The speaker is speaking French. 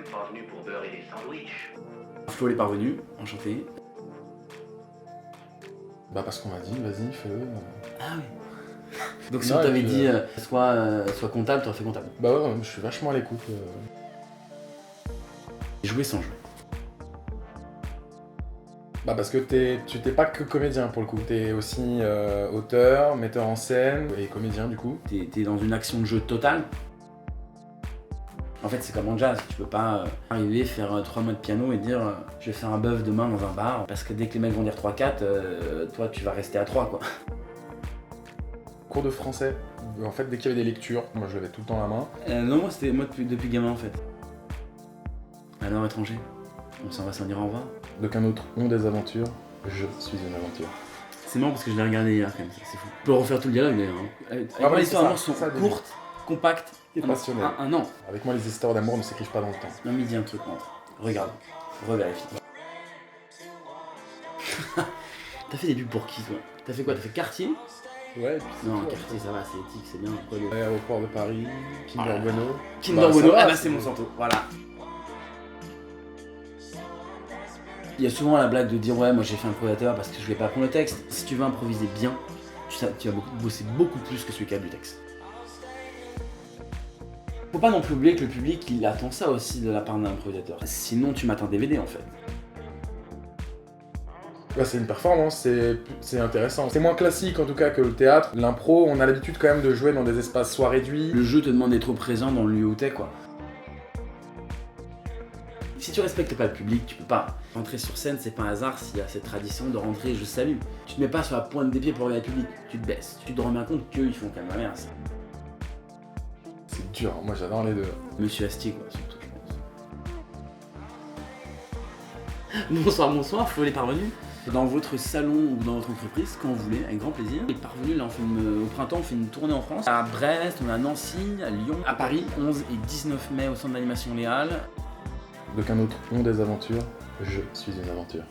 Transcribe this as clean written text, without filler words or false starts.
même pas venu pour beurrer des sandwichs. Flo les parvenus, enchanté. Bah parce qu'on m'a dit, vas-y, fais-le. Ah oui. Donc si Non, on t'avait et puis, dit sois comptable, t'aurais fait comptable. Bah ouais, je suis vachement à l'écoute. Jouer sans jouer. Bah parce que tu t'es pas que comédien pour le coup, t'es aussi auteur, metteur en scène et comédien du coup. T'es dans une action de jeu totale. En fait, c'est comme en jazz, tu peux pas arriver, faire 3 mois de piano et dire je vais faire un bœuf demain dans un bar, parce que dès que les mecs vont dire 3-4, toi tu vas rester à 3 quoi. Cours de français, en fait dès qu'il y avait des lectures, moi je l'avais tout le temps à la main. Non, moi c'était depuis gamin en fait. Alors étranger, on s'en va s'en dire au revoir. D'aucun autre ont des aventures, je suis une aventure. C'est marrant parce que je l'ai regardé hier quand même, c'est fou. On peut refaire tout le dialogue d'ailleurs. Avec Ah moi, ouais, les histoires c'est d'amour ça, sont ça, des- courtes, compactes, Et passionnel. un an. Avec moi les histoires d'amour ne s'écrivent pas dans le temps. Non mais dis un truc, entre. Regarde, revérifie. T'as fait des pubs pour qui toi? T'as fait quoi? T'as fait Cartier? Ouais, et puis c'est Non, tout, Cartier ça va, c'est éthique, c'est bien. Quoi, le... Aéroport de Paris, Kinder Ah. Bueno. Kinder Bah, ça Bueno, va, ah bah c'est mon santo, voilà. Il y a souvent la blague de dire ouais moi j'ai fait improvisateur parce que je voulais pas apprendre le texte. Si tu veux improviser bien, tu vas bosser beaucoup plus que celui qui a du texte. Faut pas non plus oublier que le public il attend ça aussi de la part d'un improvisateur. Sinon tu mates un DVD en fait. Bah, c'est une performance, c'est intéressant. C'est moins classique en tout cas que le théâtre. L'impro, on a l'habitude quand même de jouer dans des espaces soit réduits. Le jeu te demande d'être présent dans le lieu où t'es quoi. Si tu respectes pas le public, tu peux pas. Rentrer sur scène, c'est pas un hasard s'il y a cette tradition de rentrer je salue. Tu te mets pas sur la pointe des pieds pour regarder le public, tu te baisses. Tu te rends bien compte qu'eux ils font quand même la merde. C'est dur, moi j'adore les deux. Monsieur Astier quoi, surtout je pense. Bonsoir, Flo les parvenus. Dans votre salon ou dans votre entreprise, quand vous voulez, avec grand plaisir. Les parvenus, là, au printemps, on fait une tournée en France. À Brest, on est à Nancy, à Lyon, à Paris, 11 et 19 mai au centre d'animation Léal. D'aucun autre ont des aventures, je suis une aventure.